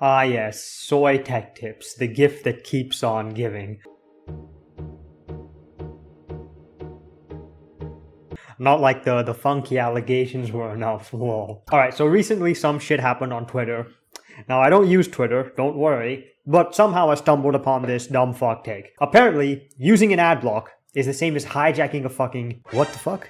Ah yes, soy tech tips, the gift that keeps on giving. Not like the funky allegations were enough, lol. Alright, so recently some shit happened on Twitter. Now I don't use Twitter, don't worry, but somehow I stumbled upon this dumb fuck take. Apparently, using an ad block is the same as hijacking a fucking... what the fuck?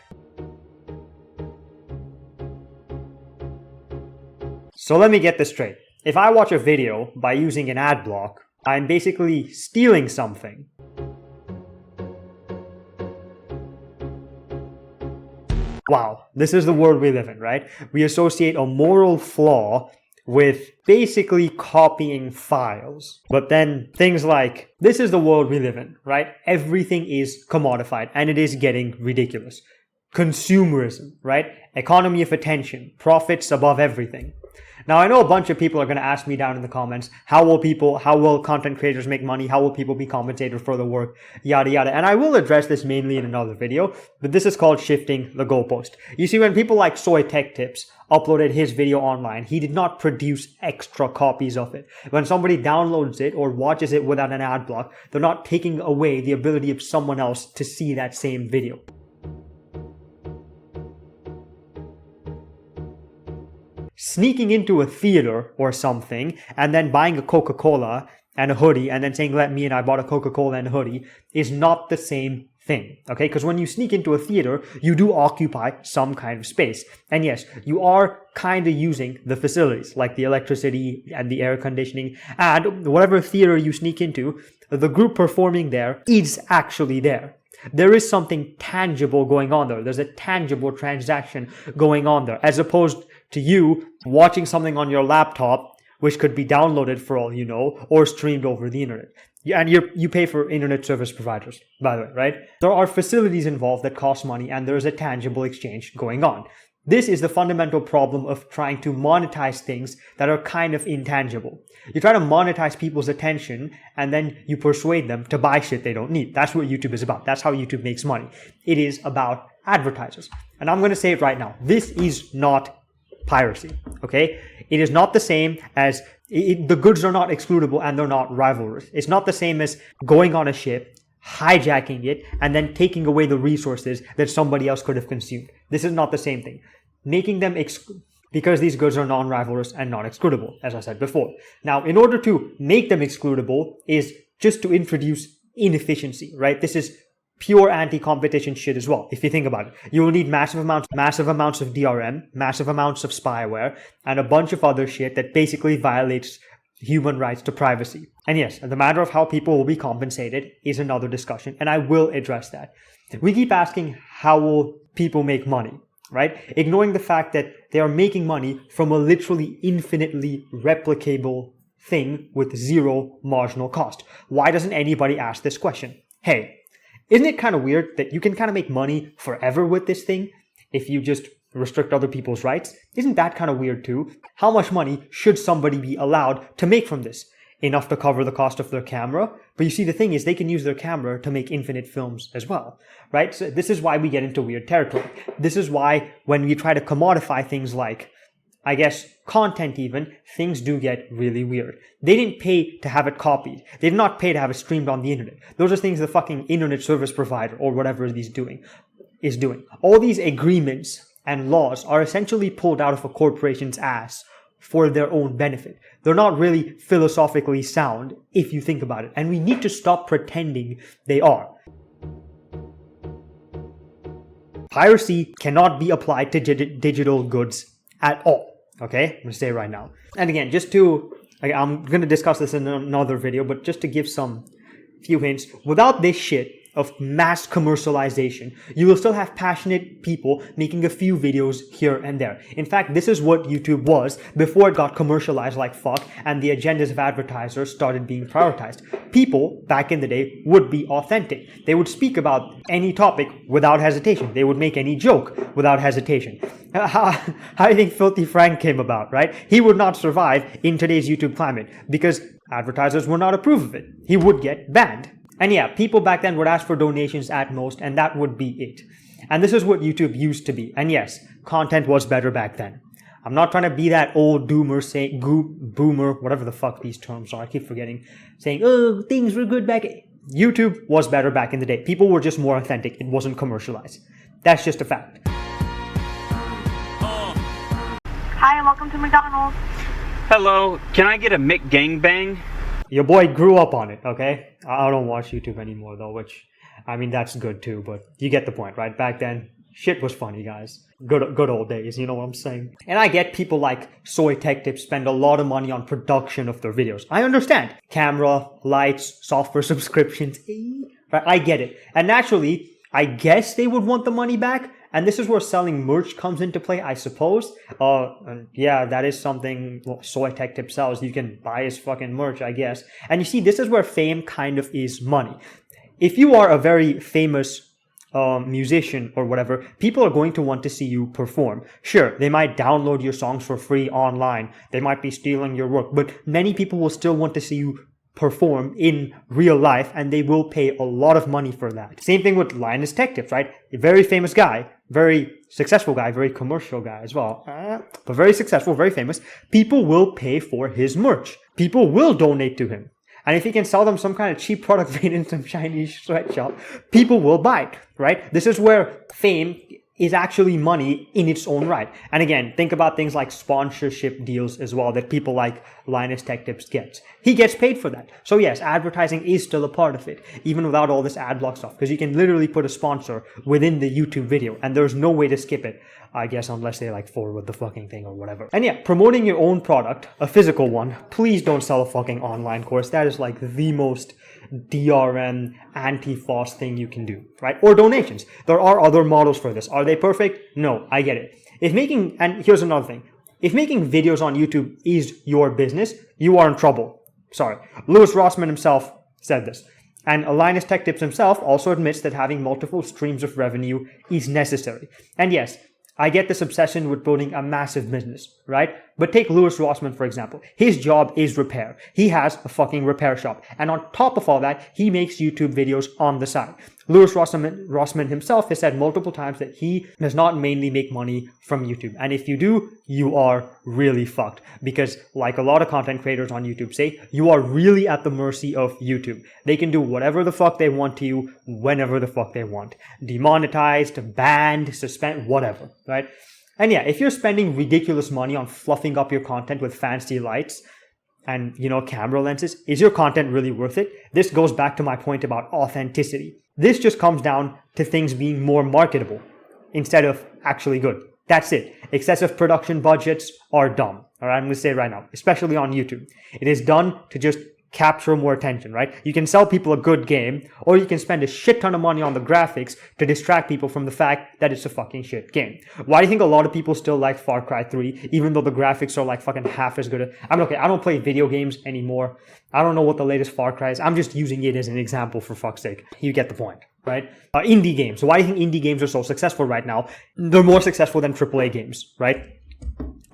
So let me get this straight. If I watch a video by using an ad block, I'm basically stealing something. Wow, this is the world we live in, right? We associate a moral flaw with basically copying files. But then things like, this is the world we live in, right? Everything is commodified and it is getting ridiculous. Consumerism, right? Economy of attention, profits above everything. Now, I know a bunch of people are going to ask me down in the comments, how will content creators make money? How will people be compensated for the work? Yada, yada. And I will address this mainly in another video, but this is called shifting the goalpost. You see, when people like Soy Tech Tips uploaded his video online, he did not produce extra copies of it. When somebody downloads it or watches it without an ad block, they're not taking away the ability of someone else to see that same video. Sneaking into a theater or something and then buying a Coca-Cola and a hoodie and then saying, let me in, I bought a Coca-Cola and a hoodie, is not the same thing, okay? Because when you sneak into a theater, you do occupy some kind of space. And yes, you are kind of using the facilities, like the electricity and the air conditioning, and whatever theater you sneak into, the group performing there is actually there. There is something tangible going on there. There's a tangible transaction going on there, as opposed to you watching something on your laptop, which could be downloaded for all you know, or streamed over the internet. And you pay for internet service providers, by the way, right? There are facilities involved that cost money, and there is a tangible exchange going on. This is the fundamental problem of trying to monetize things that are kind of intangible. You try to monetize people's attention and then you persuade them to buy shit they don't need. That's what YouTube is about. That's how YouTube makes money. It is about advertisers. And I'm going to say it right now. This is not piracy, okay? It is not the same as... the goods are not excludable and they're not rivalrous. It's not the same as going on a ship, hijacking it, and then taking away the resources that somebody else could have consumed. This is not the same thing. Making them because these goods are non-rivalrous and non-excludable, as I said before. Now, in order to make them excludable is just to introduce inefficiency, right? This is pure anti-competition shit as well, if you think about it. You will need massive amounts of DRM, massive amounts of spyware, and a bunch of other shit that basically violates human rights to privacy. And yes, the matter of how people will be compensated is another discussion, and I will address that. We keep asking, how will people make money, right? Ignoring the fact that they are making money from a literally infinitely replicable thing with zero marginal cost. Why doesn't anybody ask this question? Hey, isn't it kind of weird that you can kind of make money forever with this thing if you just restrict other people's rights? Isn't that kind of weird too? How much money should somebody be allowed to make from this? Enough to cover the cost of their camera? But you see, the thing is, they can use their camera to make infinite films as well, right? So this is why we get into weird territory. This is why when we try to commodify things like, I guess, content even, things do get really weird. They didn't pay to have it copied. They did not pay to have it streamed on the internet. Those are things the fucking internet service provider or whatever is doing. All these agreements and laws are essentially pulled out of a corporation's ass for their own benefit. They're not really philosophically sound if you think about it. And we need to stop pretending they are. Piracy cannot be applied to digital goods at all. Okay, I'm going to say it right now. And again, I'm going to discuss this in another video, but just to give some few hints, without this shit of mass commercialization, you will still have passionate people making a few videos here and there. In fact, this is what YouTube was before it got commercialized like fuck and the agendas of advertisers started being prioritized. People back in the day would be authentic. They would speak about any topic without hesitation. They would make any joke without hesitation. How do you think Filthy Frank came about, right? He would not survive in today's YouTube climate because advertisers would not approve of it. He would get banned. And yeah, people back then would ask for donations at most, and that would be it. And this is what YouTube used to be. And yes, content was better back then. I'm not trying to be that old boomer, whatever the fuck these terms are. I keep forgetting. Saying, oh, things were good back. YouTube was better back in the day. People were just more authentic. It wasn't commercialized. That's just a fact. Hi, welcome to McDonald's. Hello, can I get a McGangbang? Your boy grew up on it, okay? I don't watch YouTube anymore though, which, I mean, that's good too, but you get the point, right? Back then, shit was funny, guys. Good old days, you know what I'm saying? And I get people like Soy Tech Tips spend a lot of money on production of their videos. I understand. Camera, lights, software subscriptions, right? I get it. And naturally, I guess they would want the money back. And this is where selling merch comes into play, I suppose. And yeah, that is something Soy Tech Tip sells. You can buy his fucking merch, I guess. And you see, this is where fame kind of is money. If you are a very famous musician or whatever, people are going to want to see you perform. Sure, they might download your songs for free online. They might be stealing your work. But many people will still want to see you perform in real life, and they will pay a lot of money for that. Same thing with Linus Tech Tips, right? A very famous guy, very successful guy, very commercial guy as well, but very successful, very famous. People will pay for his merch. People will donate to him. And if he can sell them some kind of cheap product made in some Chinese sweatshop, people will buy it, right? This is where fame is actually money in its own right. And again, think about things like sponsorship deals as well that people like Linus Tech Tips gets. He gets paid for that. So yes, advertising is still a part of it, even without all this ad block stuff, because you can literally put a sponsor within the YouTube video and there's no way to skip it, I guess, unless they like forward the fucking thing or whatever. And yeah, promoting your own product, a physical one, please don't sell a fucking online course. That is like the most DRM anti-FOSS thing you can do, right? Or donations. There are other models for this. Are they perfect? No, I get it. And here's another thing. If making videos on YouTube is your business, you are in trouble. Sorry. Louis Rossmann himself said this. And Linus Tech Tips himself also admits that having multiple streams of revenue is necessary. And yes, I get this obsession with building a massive business, right? But take Louis Rossmann, for example. His job is repair. He has a fucking repair shop. And on top of all that, he makes YouTube videos on the side. Louis Rossmann himself has said multiple times that he does not mainly make money from YouTube. And if you do, you are really fucked. Because like a lot of content creators on YouTube say, you are really at the mercy of YouTube. They can do whatever the fuck they want to you, whenever the fuck they want. Demonetized, banned, suspend, whatever, right? And yeah, if you're spending ridiculous money on fluffing up your content with fancy lights and, camera lenses, is your content really worth it? This goes back to my point about authenticity. This just comes down to things being more marketable instead of actually good. That's it. Excessive production budgets are dumb. All right, I'm going to say it right now, especially on YouTube. It is done to just capture more attention, right? You can sell people a good game, or you can spend a shit ton of money on the graphics to distract people from the fact that it's a fucking shit game. Why do you think a lot of people still like Far Cry 3, even though the graphics are like fucking half as good? I don't play video games anymore. I don't know what the latest Far Cry is. I'm just using it as an example for fuck's sake. You get the point, right? Indie games. Why do you think indie games are so successful right now? They're more successful than AAA games, right?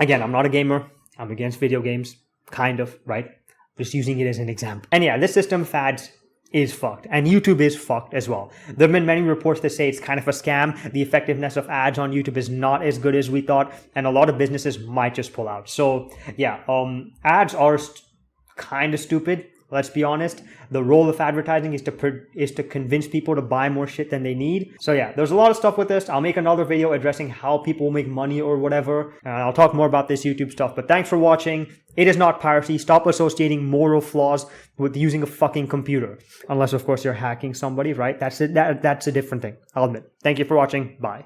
Again, I'm not a gamer. I'm against video games, kind of, right? Just using it as an example. And yeah, this system fads is fucked. And YouTube is fucked as well. There have been many reports that say it's kind of a scam. The effectiveness of ads on YouTube is not as good as we thought. And a lot of businesses might just pull out. So yeah, ads are kind of stupid. Let's be honest. The role of advertising is to convince people to buy more shit than they need. So yeah, there's a lot of stuff with this. I'll make another video addressing how people make money or whatever. I'll talk more about this YouTube stuff. But thanks for watching. It is not piracy. Stop associating moral flaws with using a fucking computer. Unless, of course, you're hacking somebody, right? That's a different thing. I'll admit. Thank you for watching. Bye.